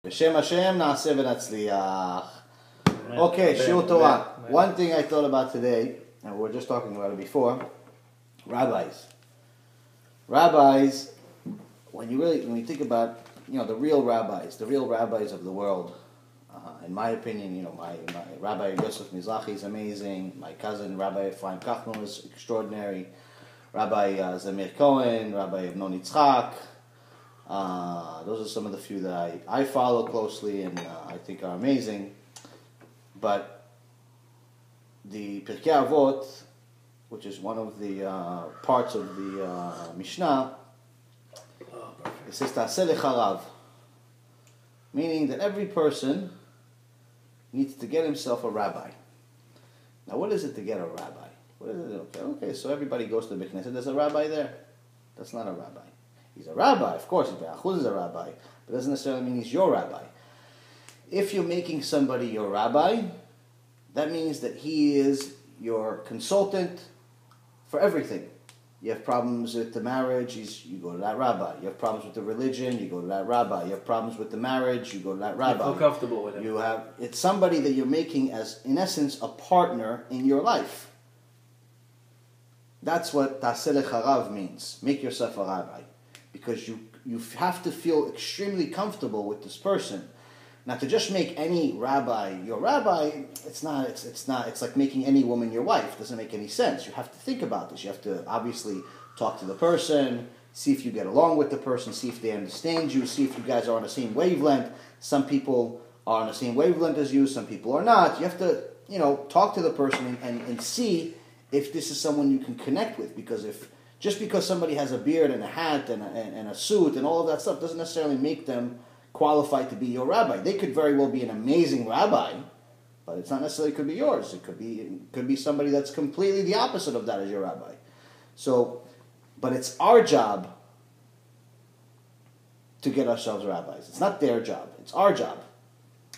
B'Shem Hashem na'aseh v'natzliach. Okay, Shiur Torah. One thing I thought about today, and we were just talking about it before, rabbis. Rabbis, when you think about, the real rabbis of the world, in my opinion, my Rabbi Yosef Mizrahi is amazing. My cousin Rabbi Ephraim Kachman is extraordinary. Rabbi Zamir Cohen, Rabbi Avnon Yitzchak. Those are some of the few that I follow closely and I think are amazing. But the Pirkei Avot, which is one of the parts of the Mishnah, it says Ta'aseh lecha rav, meaning that every person needs to get himself a rabbi. Now, what is it to get a rabbi? What is it? Okay, so everybody goes to the Beit Knesset. There's a rabbi there. That's not a rabbi. He's a rabbi, of course. He's a rabbi, but it doesn't necessarily mean he's your rabbi. If you're making somebody your rabbi, that means that he is your consultant for everything. You have problems with the marriage, you go to that rabbi. You have problems with the religion, you go to that rabbi. You have problems with the marriage, you go to that rabbi. You feel comfortable with him. It's somebody that you're making as, in essence, a partner in your life. That's what Ta'aseh lecha rav means. Make yourself a rabbi. Because you have to feel extremely comfortable with this person. Now, to just make any rabbi your rabbi, it's like making any woman your wife. It doesn't make any sense. You have to think about this. You have to obviously talk to the person, see if you get along with the person, see if they understand you, see if you guys are on the same wavelength. Some people are on the same wavelength as you, some people are not. You have to, talk to the person and see if this is someone you can connect with. Because just because somebody has a beard and a hat and a suit and all of that stuff doesn't necessarily make them qualified to be your rabbi. They could very well be an amazing rabbi, but it's not necessarily could be yours. It could be somebody that's completely the opposite of that as your rabbi. So, but it's our job to get ourselves rabbis. It's not their job. It's our job.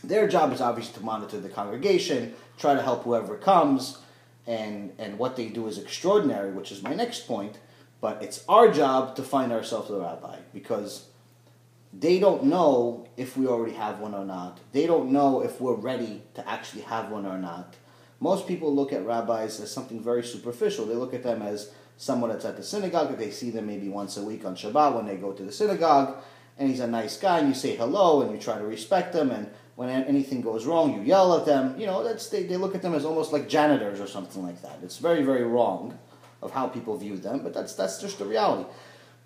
Their job is obviously to monitor the congregation, try to help whoever comes, and what they do is extraordinary, which is my next point. But it's our job to find ourselves a rabbi, because they don't know if we already have one or not. They don't know if we're ready to actually have one or not. Most people look at rabbis as something very superficial. They look at them as someone that's at the synagogue. They see them maybe once a week on Shabbat when they go to the synagogue, and he's a nice guy, and you say hello, and you try to respect him, and when anything goes wrong, you yell at them. They look at them as almost like janitors or something like that. It's very, very wrong of how people view them, but that's just the reality.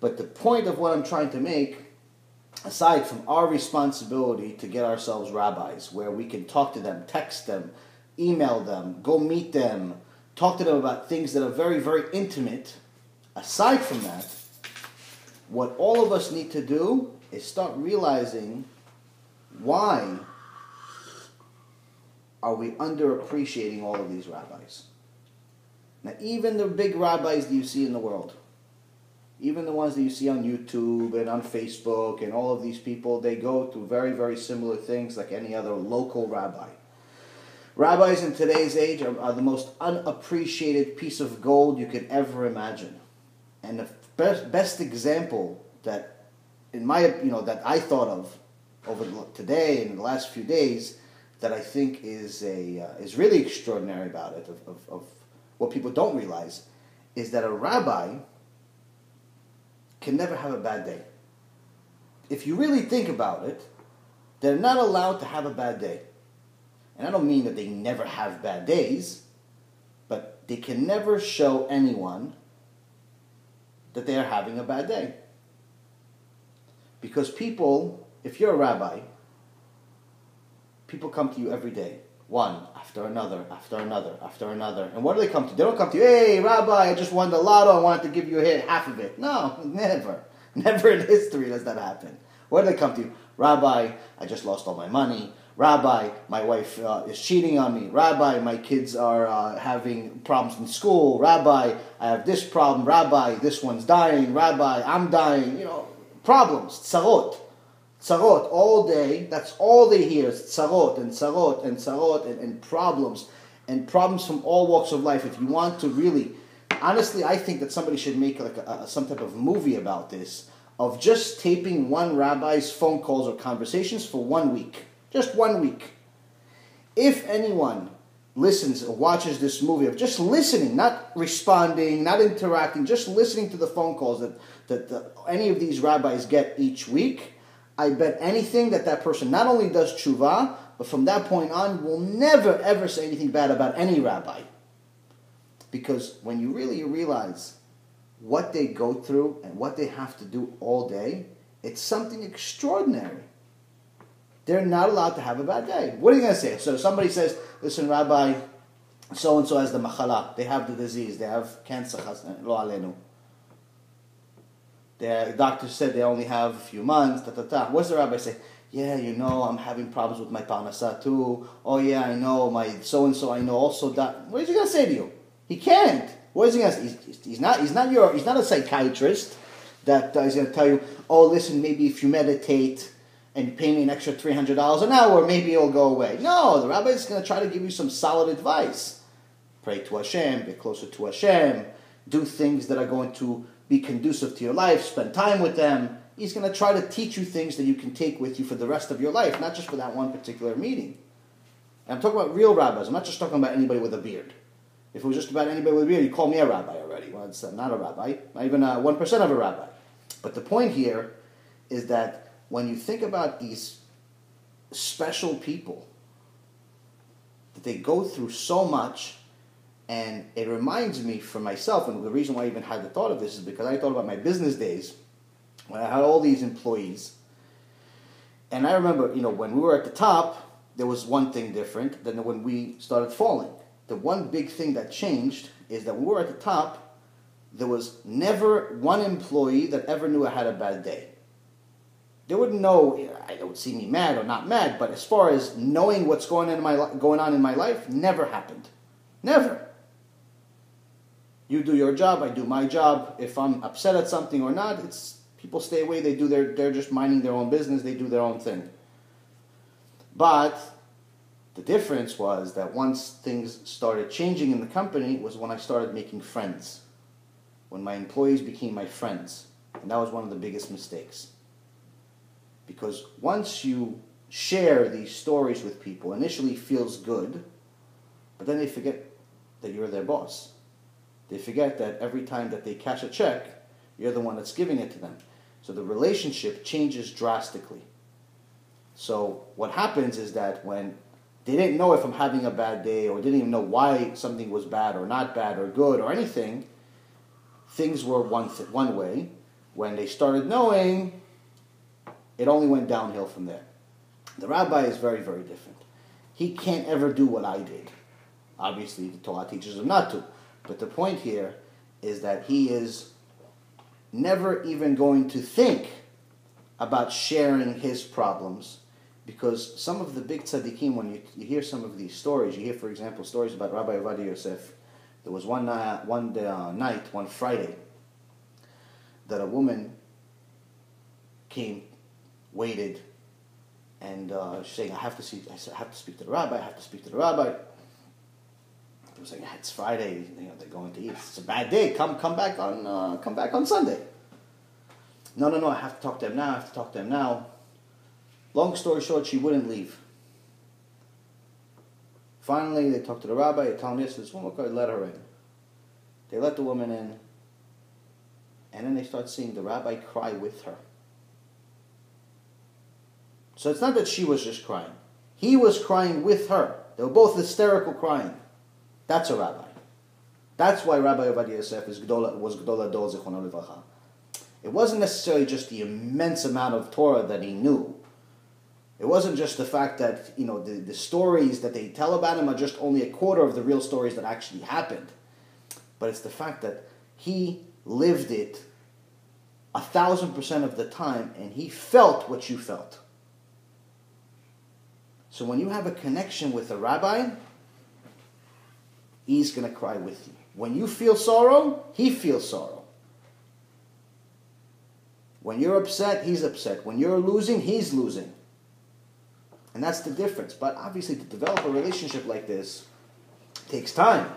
But the point of what I'm trying to make, aside from our responsibility to get ourselves rabbis, where we can talk to them, text them, email them, go meet them, talk to them about things that are very, very intimate, aside from that, what all of us need to do is start realizing why are we underappreciating all of these rabbis. Now, even the big rabbis that you see in the world, even the ones that you see on YouTube and on Facebook and all of these people, they go through very, very similar things like any other local rabbi. Rabbis in today's age are the most unappreciated piece of gold you could ever imagine. And the best example that, that I thought of over today and the last few days, that I think is really extraordinary about it, of what people don't realize, is that a rabbi can never have a bad day. If you really think about it, they're not allowed to have a bad day. And I don't mean that they never have bad days, but they can never show anyone that they are having a bad day. Because people, if you're a rabbi, people come to you every day. One after another, after another, after another. And what do they come to? They don't come to you, hey, Rabbi, I just won the lotto, I wanted to give you half of it. No, never. Never in history does that happen. What do they come to you? Rabbi, I just lost all my money. Rabbi, my wife is cheating on me. Rabbi, my kids are having problems in school. Rabbi, I have this problem. Rabbi, this one's dying. Rabbi, I'm dying. Problems, tzarot. Tzarot, all day, that's all they hear is tzarot and tzarot and tzarot and problems from all walks of life. If you want to really, honestly, I think that somebody should make like some type of movie about this, of just taping one rabbi's phone calls or conversations for 1 week. Just 1 week. If anyone listens or watches this movie of just listening, not responding, not interacting, just listening to the phone calls that any of these rabbis get each week, I bet anything that person not only does tshuva, but from that point on will never ever say anything bad about any rabbi. Because when you really realize what they go through and what they have to do all day, it's something extraordinary. They're not allowed to have a bad day. What are you going to say? So somebody says, listen, Rabbi, so-and-so has the machala. They have the disease. They have cancer. Lo alenu. The doctor said they only have a few months. What's the rabbi say? Yeah, I'm having problems with my parnasa too. Oh yeah, I know, my so-and-so I know also that. What is he going to say to you? He can't. What is he going to say? He's not a psychiatrist that is going to tell you, oh listen, maybe if you meditate and pay me an extra $300 an hour, maybe it'll go away. No, the rabbi is going to try to give you some solid advice. Pray to Hashem, get closer to Hashem, do things that are going to be conducive to your life, spend time with them. He's going to try to teach you things that you can take with you for the rest of your life, not just for that one particular meeting. And I'm talking about real rabbis. I'm not just talking about anybody with a beard. If it was just about anybody with a beard, you'd call me a rabbi already. Well, it's not a rabbi, not even 1% of a rabbi. But the point here is that when you think about these special people, that they go through so much, and it reminds me for myself, and the reason why I even had the thought of this is because I thought about my business days, when I had all these employees, and I remember, when we were at the top, there was one thing different than when we started falling. The one big thing that changed is that when we were at the top, there was never one employee that ever knew I had a bad day. They wouldn't know, they would see me mad or not mad, but as far as knowing what's going on in my life, never happened. Never. You do your job, I do my job. If I'm upset at something or not, people stay away, they're just minding their own business, they do their own thing. But the difference was that once things started changing in the company was when I started making friends. When my employees became my friends. And that was one of the biggest mistakes. Because once you share these stories with people, initially it feels good, but then they forget that you're their boss. They forget that every time that they cash a check, you're the one that's giving it to them. So the relationship changes drastically. So what happens is that when they didn't know if I'm having a bad day or didn't even know why something was bad or not bad or good or anything, things were one way. When they started knowing, it only went downhill from there. The rabbi is very, very different. He can't ever do what I did. Obviously, the Torah teaches him not to. But the point here is that he is never even going to think about sharing his problems, because some of the big tzaddikim, when you hear some of these stories, you hear, for example, stories about Rabbi Ovadia Yosef. There was one Friday, that a woman came, waited, and she's saying, I have to speak to the rabbi, I have to speak to the rabbi. He was like, yeah, it's Friday, they're going to eat. It's a bad day. Come back on Sunday. No, I have to talk to him now. Long story short, she wouldn't leave. Finally, they talked to the rabbi. They told him, yes, this woman could let her in. They let the woman in, and then they start seeing the rabbi cry with her. So it's not that she was just crying. He was crying with her. They were both hysterical crying. That's a rabbi. That's why Rabbi Ovadia Yosef was Gdola Dor Zichrono Livracha. It wasn't necessarily just the immense amount of Torah that he knew. It wasn't just the fact that, the stories that they tell about him are just only a quarter of the real stories that actually happened. But it's the fact that he lived it 1,000% of the time, and he felt what you felt. So when you have a connection with a rabbi, he's going to cry with you. When you feel sorrow, he feels sorrow. When you're upset, he's upset. When you're losing, he's losing. And that's the difference. But obviously, to develop a relationship like this takes time.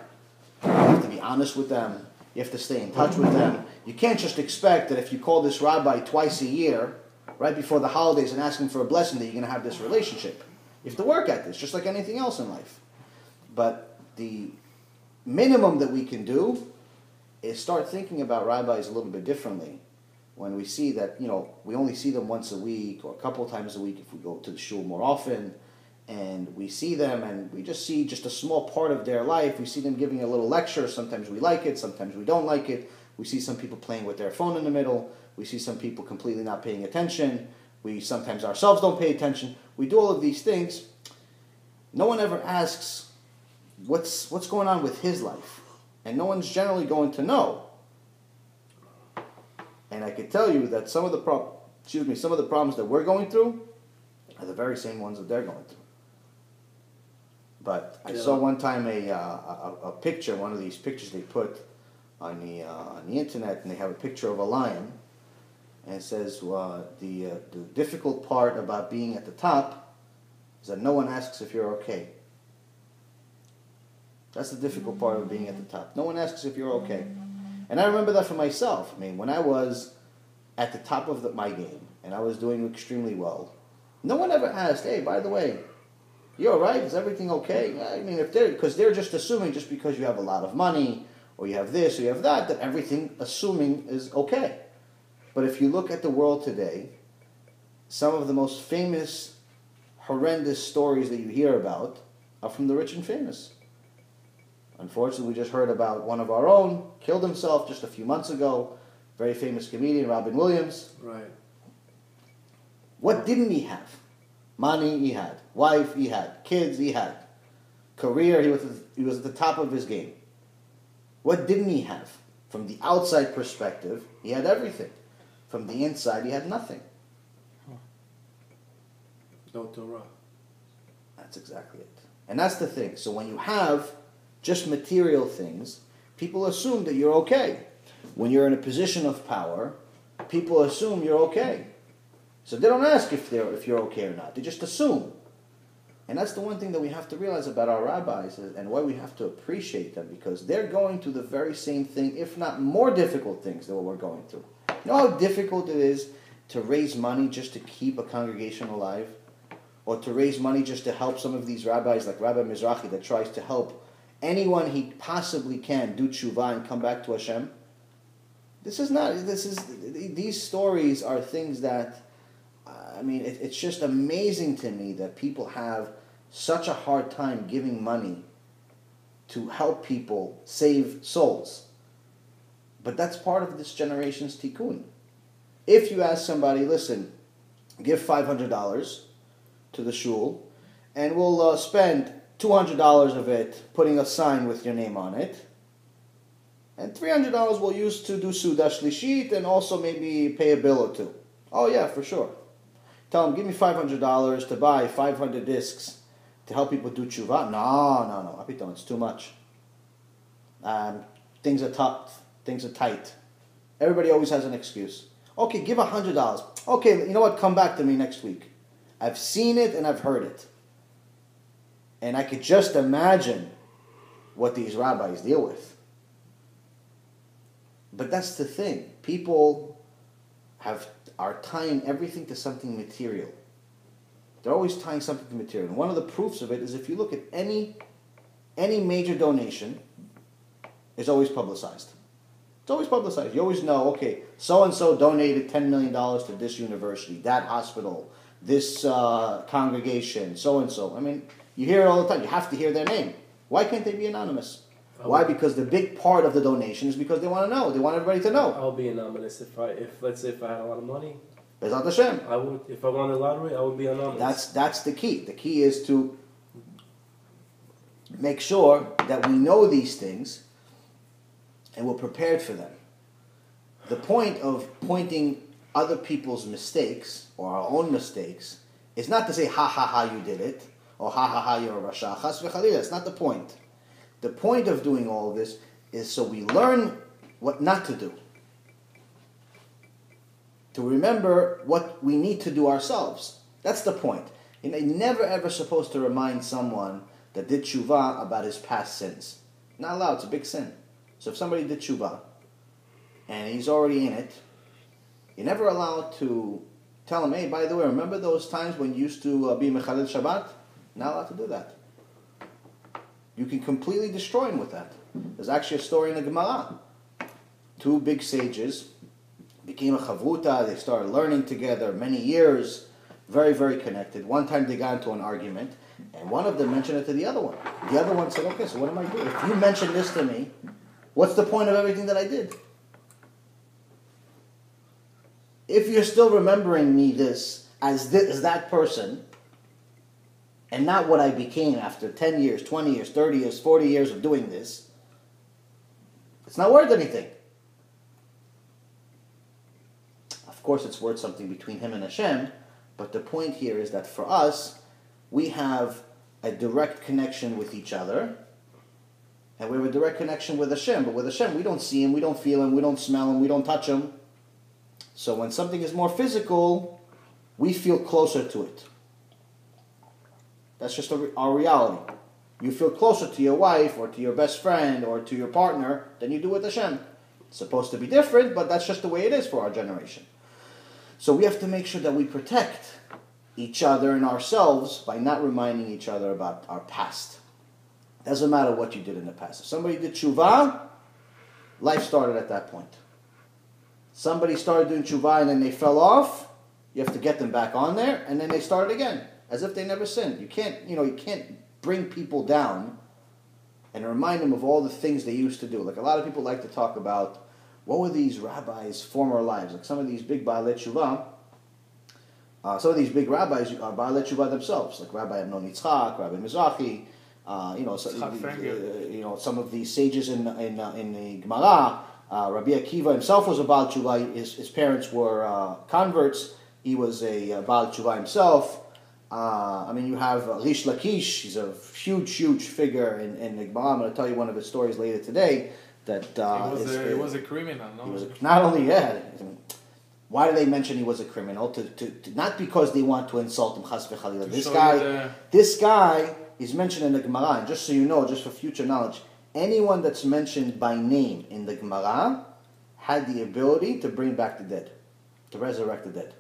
You have to be honest with them. You have to stay in touch with them. You can't just expect that if you call this rabbi twice a year, right before the holidays, and ask him for a blessing, that you're going to have this relationship. You have to work at this, just like anything else in life. But the minimum that we can do is start thinking about rabbis a little bit differently. When we see that, we only see them once a week or a couple of times a week if we go to the shul more often, and we see them and we just see just a small part of their life. We see them giving a little lecture. Sometimes we like it, sometimes we don't like it. We see some people playing with their phone in the middle. We see some people completely not paying attention. We sometimes ourselves don't pay attention. We do all of these things. No one ever asks what's going on with his life. And no one's generally going to know. And I can tell you that some of the problems that we're going through are the very same ones that they're going through. But I saw one time a picture, one of these pictures they put on the internet, and they have a picture of a lion, and it says the difficult part about being at the top is that no one asks if you're okay. That's the difficult part of being at the top. No one asks if you're okay. And I remember that for myself. I mean, when I was at the top of my game, and I was doing extremely well, no one ever asked, hey, by the way, you all right? Is everything okay? I mean, because they're just assuming just because you have a lot of money, or you have this, or you have that everything assuming is okay. But if you look at the world today, some of the most famous, horrendous stories that you hear about are from the rich and famous. Unfortunately, we just heard about one of our own, killed himself just a few months ago, very famous comedian, Robin Williams. Right. What didn't he have? Money he had, wife he had, kids he had, career he was at the top of his game. What didn't he have? From the outside perspective, he had everything. From the inside, he had nothing. No Torah. That's exactly it. And that's the thing. So when you have just material things, people assume that you're okay. When you're in a position of power, people assume you're okay. So they don't ask if you're okay or not. They just assume. And that's the one thing that we have to realize about our rabbis and why we have to appreciate them, because they're going through the very same thing, if not more difficult things than what we're going through. You know how difficult it is to raise money just to keep a congregation alive? Or to raise money just to help some of these rabbis like Rabbi Mizrahi that tries to help anyone he possibly can do tshuva and come back to Hashem? These stories are things that, it's just amazing to me that people have such a hard time giving money to help people save souls. But that's part of this generation's tikkun. If you ask somebody, listen, give $500 to the shul, and we'll spend $200 of it putting a sign with your name on it, and $300 we'll use to do Suda Shlishit and also maybe pay a bill or two. Oh yeah, for sure. Tell them, give me $500 to buy 500 discs to help people do tshuva. No, Apito, it's too much. Things are tough. Things are tight. Everybody always has an excuse. Okay, give $100. Okay, you know what? Come back to me next week. I've seen it and I've heard it. And I could just imagine what these rabbis deal with. But that's the thing. People are tying everything to something material. They're always tying something to material. And one of the proofs of it is if you look at any major donation, it's always publicized. It's always publicized. You always know, okay, so-and-so donated $10 million to this university, that hospital, this congregation, so-and-so. You hear it all the time. You have to hear their name. Why can't they be anonymous? Why? Because the big part of the donation is because they want to know. They want everybody to know. I'll be anonymous if let's say if I had a lot of money. Bezat Hashem. I would, if I won the lottery, I would be anonymous. That's the key. The key is to make sure that we know these things and we're prepared for them. The point of pointing other people's mistakes or our own mistakes is not to say, ha ha ha, you did it, or ha ha ha, you're a rasha. Chas v'chalila. That's not the point. The point of doing all of this is so we learn what not to do. To remember what we need to do ourselves. That's the point. You're never ever supposed to remind someone that did tshuva about his past sins. Not allowed. It's a big sin. So if somebody did tshuva, and he's already in it, you're never allowed to tell him, hey, by the way, remember those times when you used to be Mechalel Shabbat? Not allowed to do that. You can completely destroy him with that. There's actually a story in the Gemara. Two big sages became a chavruta. They started learning together many years, very, very connected. One time they got into an argument, and one of them mentioned it to the other one. The other one said, okay, so what am I doing? If you mention this to me, what's the point of everything that I did? If you're still remembering me as that person, and not what I became after 10 years, 20 years, 30 years, 40 years of doing this, it's not worth anything. Of course, it's worth something between him and Hashem, but the point here is that for us, we have a direct connection with each other, and we have a direct connection with Hashem. But with Hashem, we don't see him, we don't feel him, we don't smell him, we don't touch him. So when something is more physical, we feel closer to it. That's just our reality. You feel closer to your wife or to your best friend or to your partner than you do with Hashem. It's supposed to be different, but that's just the way it is for our generation. So we have to make sure that we protect each other and ourselves by not reminding each other about our past. Doesn't matter what you did in the past. If somebody did tshuva, life started at that point. Somebody started doing tshuva and then they fell off, you have to get them back on there, and then they start again, as if they never sinned. You can't bring people down and remind them of all the things they used to do. Like a lot of people like to talk about, what were these rabbis' former lives? Like some of these big Baalei Tshuva, some of these big rabbis are Baalei Tshuva themselves, like Rabbi Amnon Yitzchak, Rabbi Mizrahi, some of these sages in the Gemara. Rabbi Akiva himself was a Baal Tshuva. His parents were converts. He was a Baal Tshuva himself. You have Rish Lakish. He's a huge figure in the Gemara. I'm going to tell you one of his stories later today. That he was a criminal. No? Not only that. Why do they mention he was a criminal? Not because they want to insult him. Chas v'chalila. This guy is mentioned in the Gemara. And just so you know, just for future knowledge, anyone that's mentioned by name in the Gemara had the ability to bring back the dead, to resurrect the dead.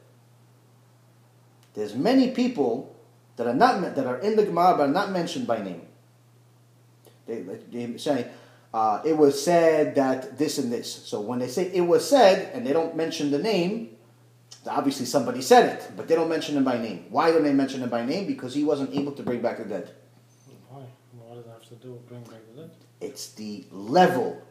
There's many people that are in the Gemara but are not mentioned by name. They say, it was said that this and this. So when they say it was said and they don't mention the name, obviously somebody said it, but they don't mention him by name. Why don't they mention him by name? Because he wasn't able to bring back the dead. Why? What does that have to do with bring back the dead? It's the level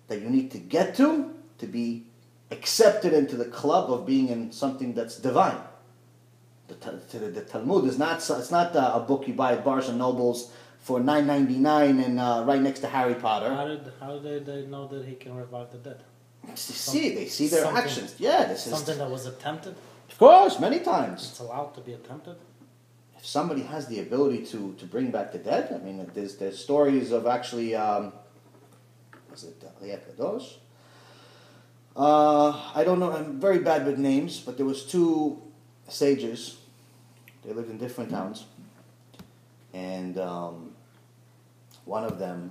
that you need to get to be accepted into the club of being in something that's divine. The Talmud is not. It's not a book you buy at Barnes and Nobles for $9.99 and right next to Harry Potter. How did they know that he can revive the dead? They see their actions. Yeah, this is something that was attempted. Of course, many times. It's allowed to be attempted. If somebody has the ability to bring back the dead, I mean, there's stories of actually, was it Aliyah Kadosh? I don't know. I'm very bad with names, but there was two sages. They lived in different towns, and one of them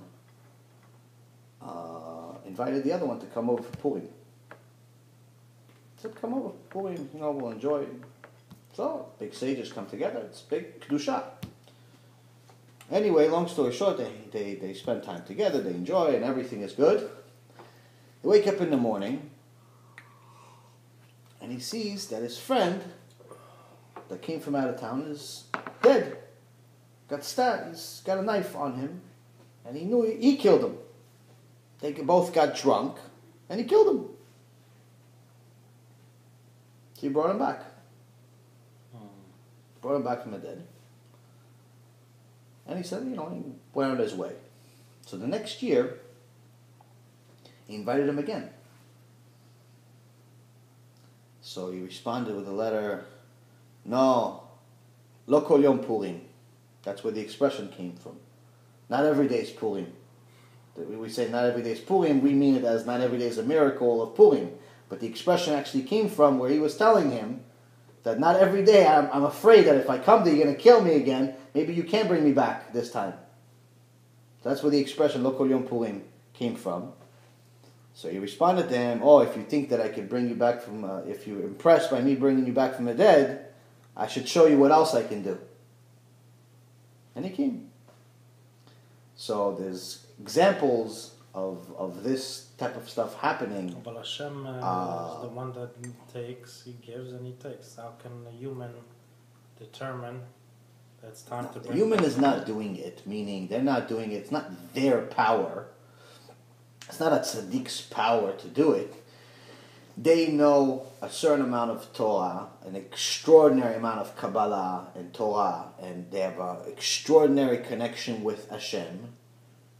invited the other one to come over for Purim. He said, "Come over for Purim. We'll enjoy." So big sages come together. It's big kedusha. Anyway, long story short, they spend time together. They enjoy, and everything is good. They wake up in the morning, and he sees that his friend that came from out of town is dead. Got stabbed. He's got a knife on him, and he knew he killed him. They both got drunk, and he killed him. So he brought him back. Brought him back from the dead. And he said, he went on his way. So the next year, he invited him again. So he responded with a letter, no, lo kol yom Purim. That's where the expression came from. Not every day is Purim. We say not every day is Purim, we mean it as not every day is a miracle of Purim. But the expression actually came from where he was telling him that not every day, I'm afraid that if I come there, you're going to kill me again. Maybe you can't bring me back this time. That's where the expression lo kol yom Purim came from. So he responded to him, "Oh, if you think that I could bring you back from, if you're impressed by me bringing you back from the dead, I should show you what else I can do." And he came. So there's examples of this type of stuff happening. But Hashem is the one that takes, he gives and he takes. How can a human determine that it's time to The bring human back is the not dead? doing it, meaning they're not doing it. It's not their power. It's not a tzaddik's power to do it. They know a certain amount of Torah, an extraordinary amount of Kabbalah and Torah, and they have an extraordinary connection with Hashem,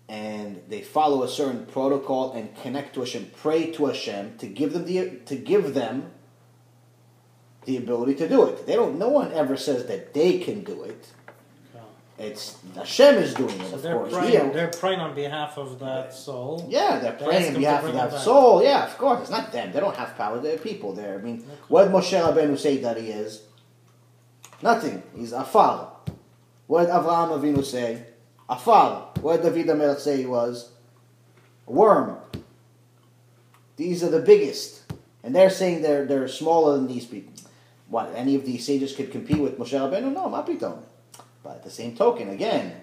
and they follow a certain protocol and connect to Hashem, pray to Hashem to give them the ability to do it. They don't. No one ever says that they can do it. It's Hashem is doing it, So of they're course. praying, they're praying on behalf of that soul. Yeah, they're They praying ask on him behalf to of bring that them back. soul. Yeah, of course. It's not them. They don't have power. They're people. I mean, what did Moshe Rabbeinu say that he is? Nothing. He's afar. What did Avraham Avinu say? Afar. What did David HaMelech say he was? A worm. These are the biggest. And they're saying they're smaller than these people. What, any of these sages could compete with Moshe Rabbeinu? No, ma pitom. But at the same token, again,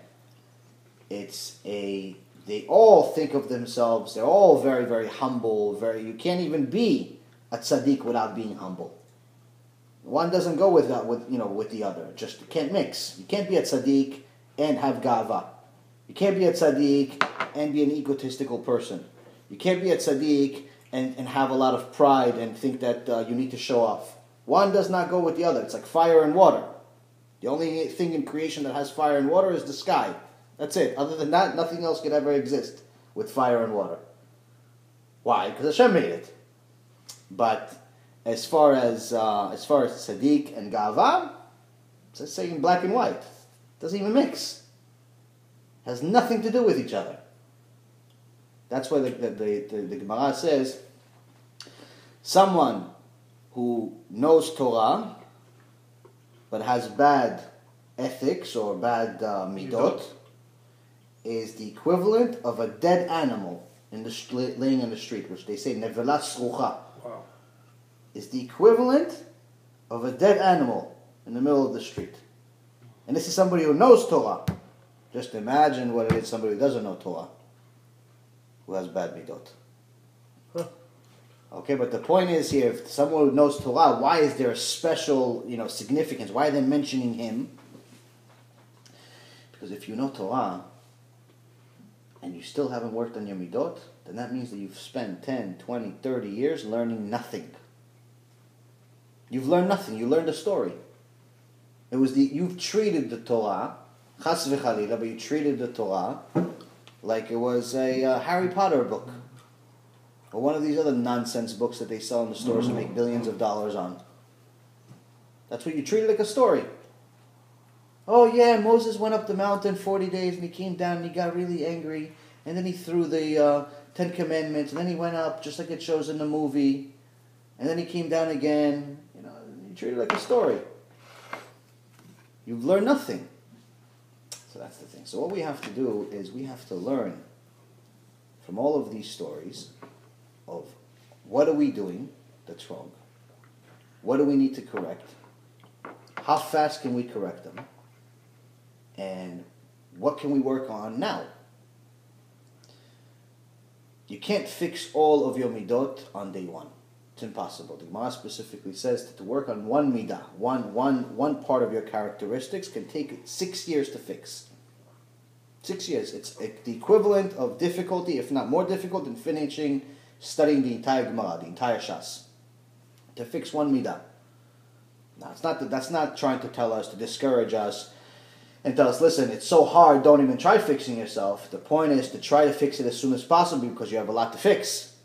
they all think of themselves, they're all very, very humble, you can't even be a tzaddik without being humble. One doesn't go with the other, just you can't mix. You can't be a tzaddik and have gava. You can't be a tzaddik and be an egotistical person. You can't be a tzaddik and have a lot of pride and think that you need to show off. One does not go with the other. It's like fire and water. The only thing in creation that has fire and water is the sky. That's it. Other than that, nothing else could ever exist with fire and water. Why? Because Hashem made it. But as far as tzaddik and gava, it's saying black and white. It doesn't even mix. It has nothing to do with each other. That's why the Gemara says, someone who knows Torah but has bad ethics or bad midot is the equivalent of a dead animal laying in the street, which they say nevela srucha. Wow. Is the equivalent of a dead animal in the middle of the street. And this is somebody who knows Torah. Just imagine what it is somebody who doesn't know Torah, who has bad midot. Huh. Okay, but the point is here, if someone who knows Torah, why is there a special, significance? Why are they mentioning him? Because if you know Torah, and you still haven't worked on your midot, then that means that you've spent 10, 20, 30 years learning nothing. You've learned nothing. You learned a story. You've treated the Torah, chas v'chalila, but you treated the Torah like it was a Harry Potter book. Or one of these other nonsense books that they sell in the stores and make billions of dollars on. That's what you treat it like a story. Oh yeah, Moses went up the mountain 40 days and he came down and he got really angry. And then he threw the 10 Commandments and then he went up just like it shows in the movie. And then he came down again. You treat it like a story. You've learned nothing. So that's the thing. So what we have to do is we have to learn from all of these stories of what are we doing that's wrong? What do we need to correct? How fast can we correct them? And what can we work on now? You can't fix all of your midot on day one. It's impossible. The Gemara specifically says that to work on one midah, one part of your characteristics can take 6 years to fix. 6 years. It's the equivalent of difficulty, if not more difficult, than finishing studying the entire Gemara, the entire Shas. To fix one midah. Now, that's not trying to tell us, to discourage us, and tell us, listen, it's so hard, don't even try fixing yourself. The point is to try to fix it as soon as possible because you have a lot to fix.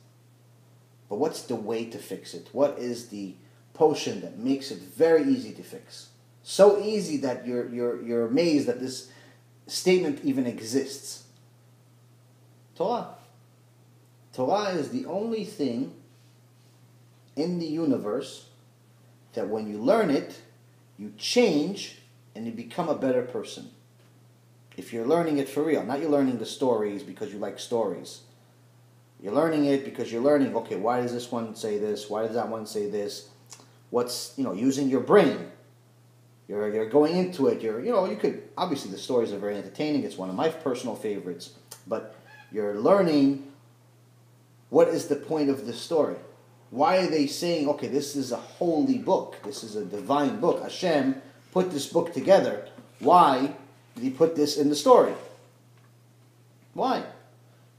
But what's the way to fix it? What is the potion that makes it very easy to fix? So easy that you're amazed that this statement even exists. Torah. Torah is the only thing in the universe that when you learn it, you change and you become a better person. If you're learning it for real, not you're learning the stories because you like stories. You're learning it because you're learning, okay, why does this one say this? Why does that one say this? What's, using your brain. You're going into it. You could, obviously the stories are very entertaining. It's one of my personal favorites. But you're learning what is the point of this story. Why are they saying, okay, this is a holy book. This is a divine book. Hashem put this book together. Why did he put this in the story? Why?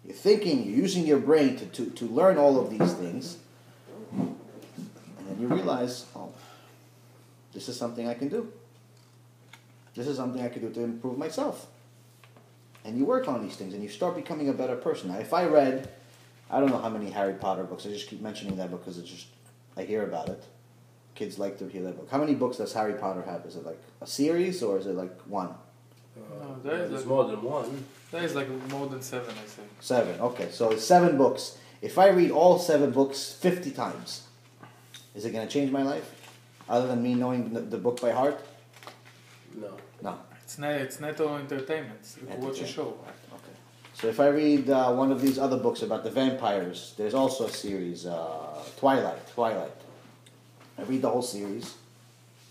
You're thinking, you're using your brain to learn all of these things. And then you realize, this is something I can do. This is something I can do to improve myself. And you work on these things and you start becoming a better person. Now, if I read, I don't know how many Harry Potter books, I just keep mentioning that because I hear about it. Kids like to hear that book. How many books does Harry Potter have? Is it like a series or is it like one? No, there's more than one. There is like more than 7, I think. 7, okay. So it's 7 books. If I read all 7 books 50 times, is it going to change my life? Other than me knowing the book by heart? No. It's not all entertainment. You can watch a show. Okay. So if I read one of these other books about the vampires, there's also a series, Twilight. I read the whole series.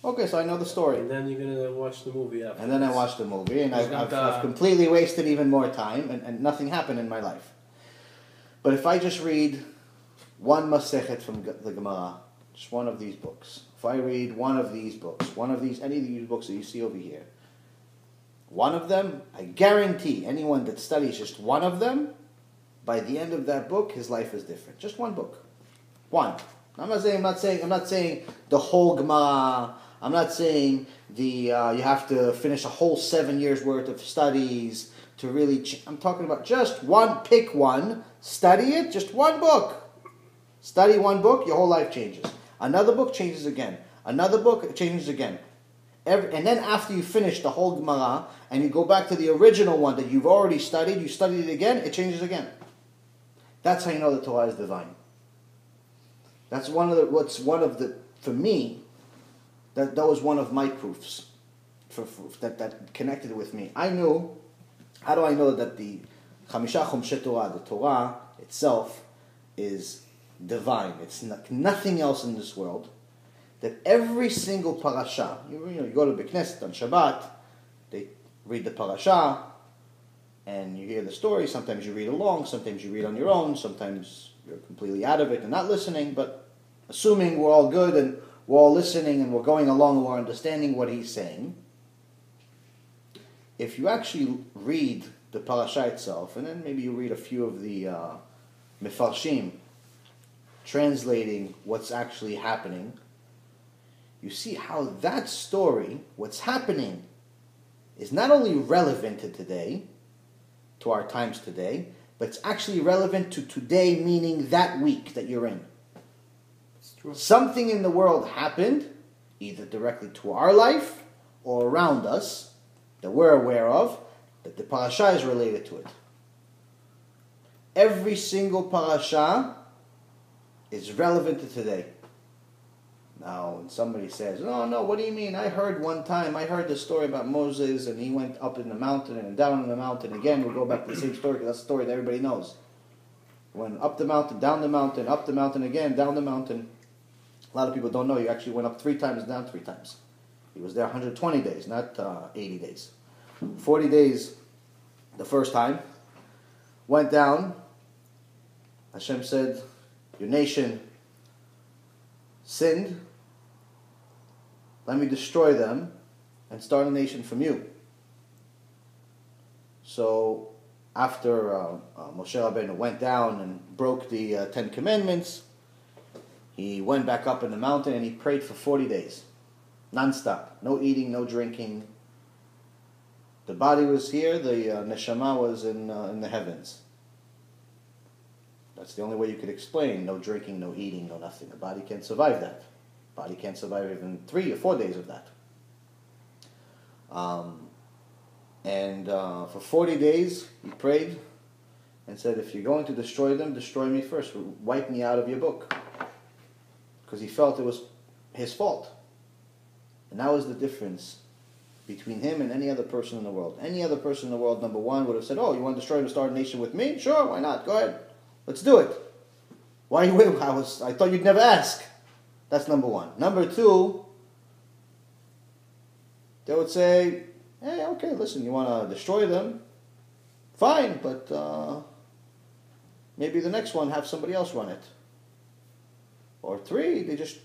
Okay, so I know the story. And then you're going to watch the movie after. And then I watch the movie, and I've completely wasted even more time, and nothing happened in my life. But if I just read one Masechet from the Gemara, just one of these books, if I read one of these books, any of these books that you see over here, one of them, I guarantee anyone that studies just one of them, by the end of that book, his life is different. Just one book. One. I'm not saying the whole Gemara. I'm not saying you have to finish a whole 7 years worth of studies to really. I'm talking about just one. Pick one, study it. Just one book. Study one book, your whole life changes. Another book changes again. Another book changes again. And then after you finish the whole Gemara and you go back to the original one that you've already studied, you studied it again, it changes again. That's how you know the Torah is divine. That's for me, that was one of my proofs that connected with me. I knew, how do I know that the Chamisha Chumshei Torah, the Torah itself, is divine? It's nothing else in this world. That every single parasha, you go to Beit Knesset on Shabbat, they read the parasha, and you hear the story. Sometimes you read along, sometimes you read on your own, sometimes you're completely out of it and not listening, but assuming we're all good and we're all listening and we're going along and we're understanding what he's saying, if you actually read the parasha itself, and then maybe you read a few of the mefarshim, translating what's actually happening, you see how that story, what's happening, is not only relevant to today, to our times today, but it's actually relevant to today, meaning that week that you're in. It's true. Something in the world happened, either directly to our life or around us, that we're aware of, that the parasha is related to it. Every single parasha is relevant to today. Now, when somebody says, no, what do you mean? I heard the story about Moses and he went up in the mountain and down in the mountain. Again, we'll go back to the same story because that's a story that everybody knows. Went up the mountain, down the mountain, up the mountain again, down the mountain. A lot of people don't know he actually went up 3 times and down 3 times. He was there 120 days, not 80 days. 40 days the first time. Went down. Hashem said, your nation sinned. Let me destroy them and start a nation from you. So after Moshe Rabbeinu went down and broke the 10 commandments, he went back up in the mountain and he prayed for 40 days. Non-stop. No eating, no drinking. The body was here, the neshama was in the heavens. That's the only way you could explain. No drinking, no eating, no nothing. The body can't survive that. The body can't survive even 3 or 4 days of that. For 40 days, he prayed and said, if you're going to destroy them, destroy me first. Wipe me out of your book. Because he felt it was his fault. And that was the difference between him and any other person in the world. Any other person in the world, number one, would have said, you want to destroy and start a nation with me? Sure, why not? Go ahead. Let's do it. Why you wait? I thought you'd never ask. That's number one. Number two, they would say, hey, okay, listen, you want to destroy them? Fine, but maybe the next one, have somebody else run it. Or three, they just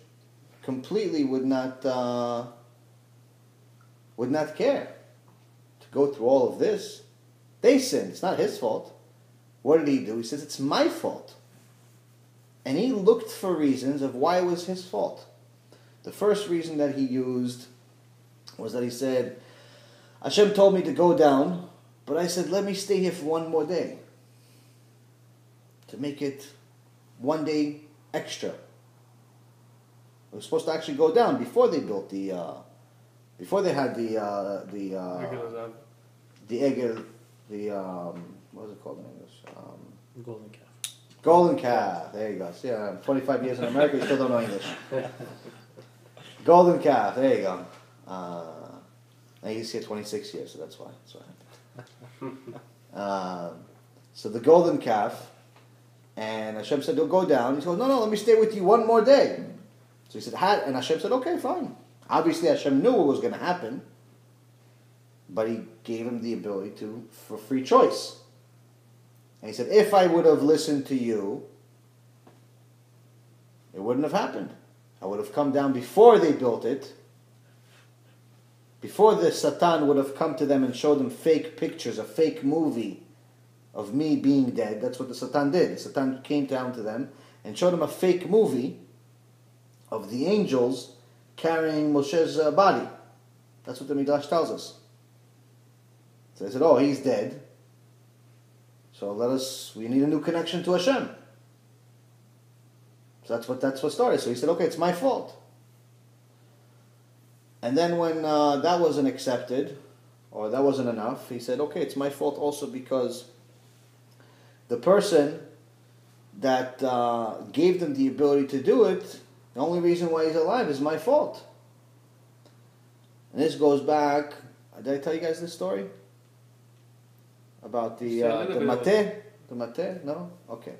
completely would not care to go through all of this. They sinned. It's not his fault. What did he do? He says, it's my fault. And he looked for reasons of why it was his fault. The first reason that he used was that he said, Hashem told me to go down, but I said, let me stay here for one more day. To make it one day extra. It was supposed to actually go down before they built before they had the egel, what was it called in English? Golden calf. Golden calf. There you go. See, I'm 25 years in America, you still don't know English. Golden calf. There you go. He's here 26 years, so that's why. So the golden calf, and Hashem said, "You'll go down." He said, "No, let me stay with you one more day." So he said, and Hashem said, "Okay, fine." Obviously, Hashem knew what was going to happen, but He gave him the ability for free choice. And He said, "If I would have listened to you, it wouldn't have happened. I would have come down before they built it." Before the Satan would have come to them and showed them fake pictures, a fake movie of me being dead. That's what the Satan did. The Satan came down to them and showed them a fake movie of the angels carrying Moshe's body. That's what the Midrash tells us. So they said, oh, he's dead. So we need a new connection to Hashem. So that's what started. So he said, okay, it's my fault. And then when that wasn't accepted, or that wasn't enough, he said, okay, it's my fault also because the person that gave them the ability to do it, the only reason why he's alive is my fault. And this goes back, did I tell you guys this story? About the Mate? The Mate? No? Okay.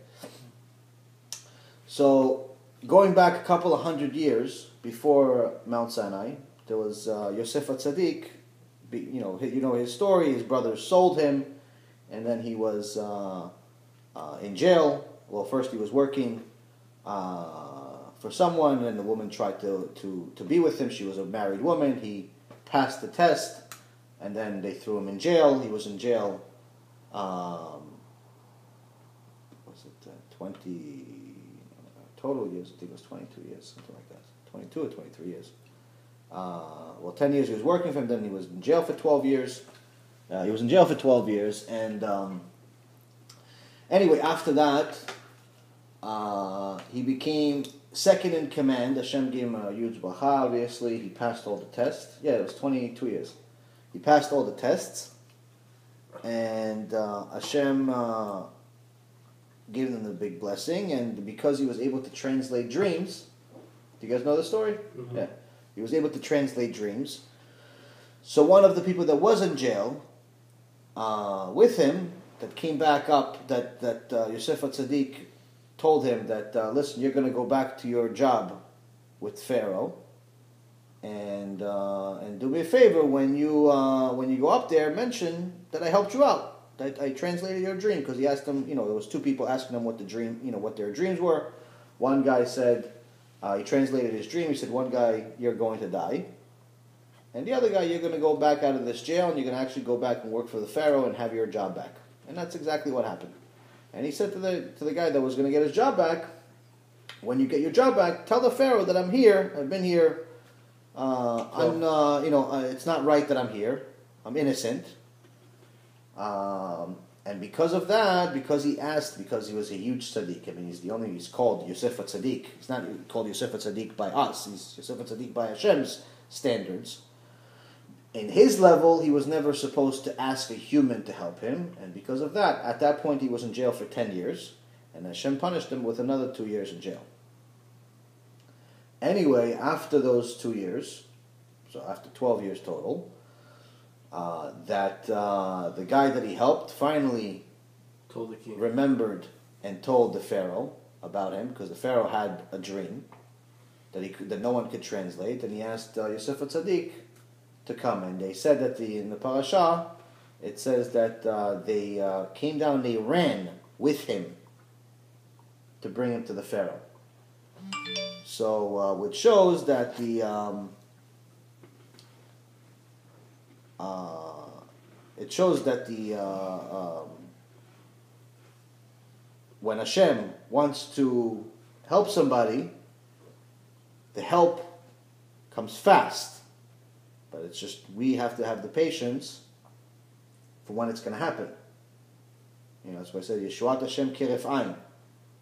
So, going back a couple of 100 years before Mount Sinai, there was Yosef HaTzadik, you know his story, his brothers sold him, and then he was in jail. Well, first he was working for someone, and the woman tried to be with him. She was a married woman. He passed the test, and then they threw him in jail. He was in jail, was it 20 total years? I think it was 22 years, something like that. 22 or 23 years. 10 years he was working for him, then he was in jail for 12 years. And anyway, after that, he became second in command. Hashem gave him a huge bracha, obviously. He passed all the tests. Yeah, it was 22 years. He passed all the tests, and Hashem gave them the big blessing, and because he was able to translate dreams, do you guys know the story? Mm-hmm. Yeah. He was able to translate dreams. So one of the people that was in jail with him, that came back up, that Yosef HaTzadik told him that, listen, you're going to go back to your job with Pharaoh, and do me a favor, when you go up there, mention that I helped you out. That I translated your dream, because he asked them, there was two people asking him what their dreams were. One guy said, he translated his dream. He said, one guy, you're going to die. And the other guy, you're going to go back out of this jail, and you're going to actually go back and work for the Pharaoh and have your job back. And that's exactly what happened. And he said to the guy that was going to get his job back, when you get your job back, tell the Pharaoh that I'm here. I've been here. It's not right that I'm here. I'm innocent. And because of that, because he was a huge tzaddik. I mean, he's called Yosef HaTzadik. He's not called Yosef HaTzadik by us. He's Yosef HaTzadik by Hashem's standards. In his level, he was never supposed to ask a human to help him. And because of that, at that point, he was in jail for 10 years. And Hashem punished him with another 2 years in jail. Anyway, after those 2 years, so after 12 years total, the guy that he helped finally told the king. Remembered and told the Pharaoh about him, because the Pharaoh had a dream that no one could translate, and he asked Yosef HaTzadik to come. And they said that in the parasha, it says that they came down and they ran with him to bring him to the Pharaoh. So, which shows that when Hashem wants to help somebody, the help comes fast. But it's just, we have to have the patience for when it's going to happen. That's why I said, Yeshuat Hashem kiref ayin.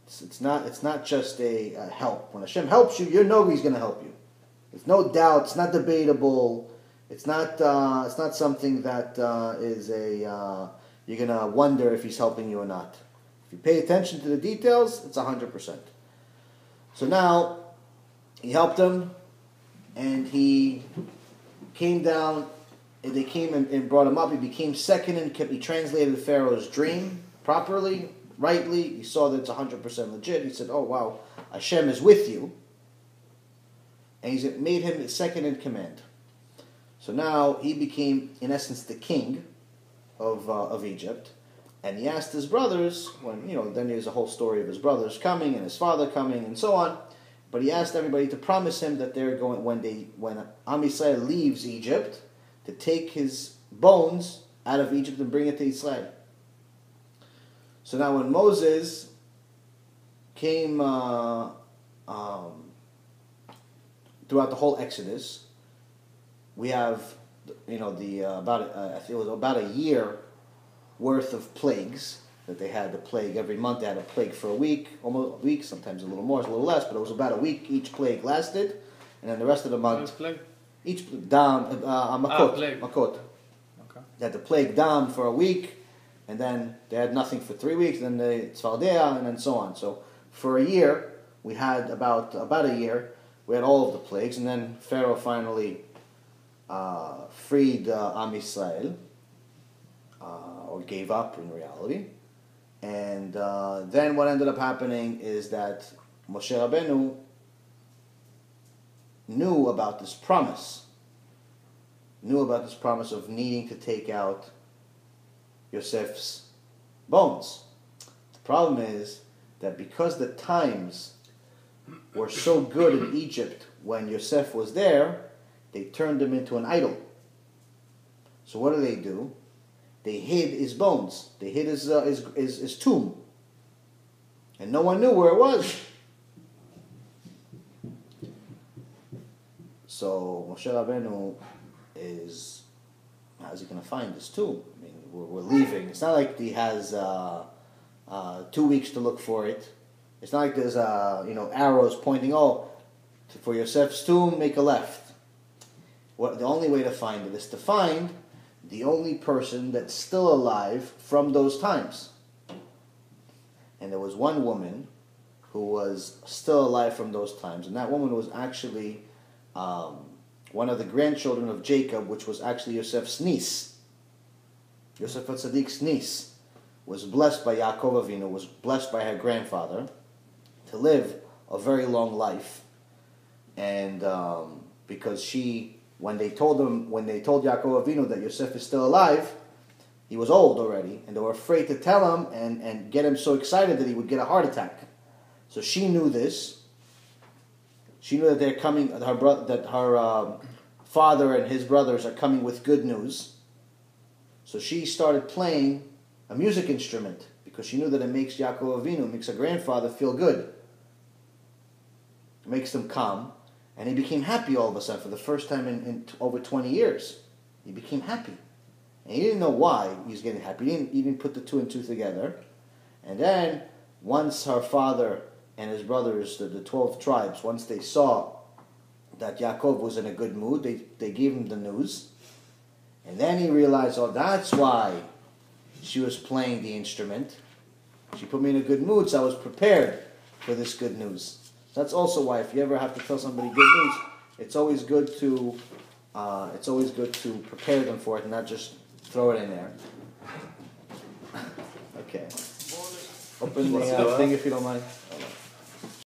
It's not just a help. When Hashem helps you, you know He's going to help you. There's no doubt. It's not debatable. It's not something that you're going to wonder if He's helping you or not. If you pay attention to the details, it's 100%. So now, He helped him, and he came down, and they came and brought him up. He became second, and he translated the Pharaoh's dream properly, rightly. He saw that it's 100% legit. He said, oh wow, Hashem is with you. And he made him second in command. So now he became, in essence, the king of Egypt. And he asked his brothers, then there's a whole story of his brothers coming and his father coming and so on. But he asked everybody to promise him that they're going, when Am Yisrael leaves Egypt, to take his bones out of Egypt and bring it to Israel. So now when Moses came throughout the whole Exodus, we have, I think it was about a year worth of plagues that they had. The plague every month. They had a plague for a week, almost a week, sometimes a little more, a little less, but it was about a week each plague lasted, and then the rest of the month, each makot. Okay. They had the plague dam for a week, and then they had nothing for 3 weeks, then the tzvardea, and then so on. So for a year, we had about a year, we had all of the plagues, and then Pharaoh finally freed Am Yisrael, or gave up in reality. And then what ended up happening is that Moshe Rabbeinu knew about this promise of needing to take out Yosef's bones. The problem is that because the times were so good in Egypt when Yosef was there, they turned him into an idol. So what do? They hid his bones. They hid his tomb. And no one knew where it was. So Moshe Rabbeinu how's he going to find his tomb? I mean, we're leaving. It's not like he has 2 weeks to look for it. It's not like there's arrows pointing, for Yosef's tomb, make a left. The only way to find it is to find the only person that's still alive from those times. And there was one woman who was still alive from those times, and that woman was actually one of the grandchildren of Jacob, which was actually Yosef's niece. Yosef HaTzadik's niece was blessed by Yaakov Avinu, was blessed by her grandfather to live a very long life. And because when they told Yaakov Avinu that Yosef is still alive, he was old already, and they were afraid to tell him and get him so excited that he would get a heart attack. So she knew this. She knew that they're coming. That her father and his brothers are coming with good news. So she started playing a music instrument because she knew that it makes Yaakov Avinu, makes a grandfather feel good. It makes them calm. And he became happy all of a sudden for the first time in over 20 years. He became happy. And he didn't know why he was getting happy. He didn't put the two and two together. And then, once her father and his brothers, the 12 tribes, once they saw that Yaakov was in a good mood, they gave him the news. And then he realized, that's why she was playing the instrument. She put me in a good mood, so I was prepared for this good news. That's also why, if you ever have to tell somebody good news, it's always good to prepare them for it and not just throw it in there. Okay. Open What's the Torah? thing if you don't mind.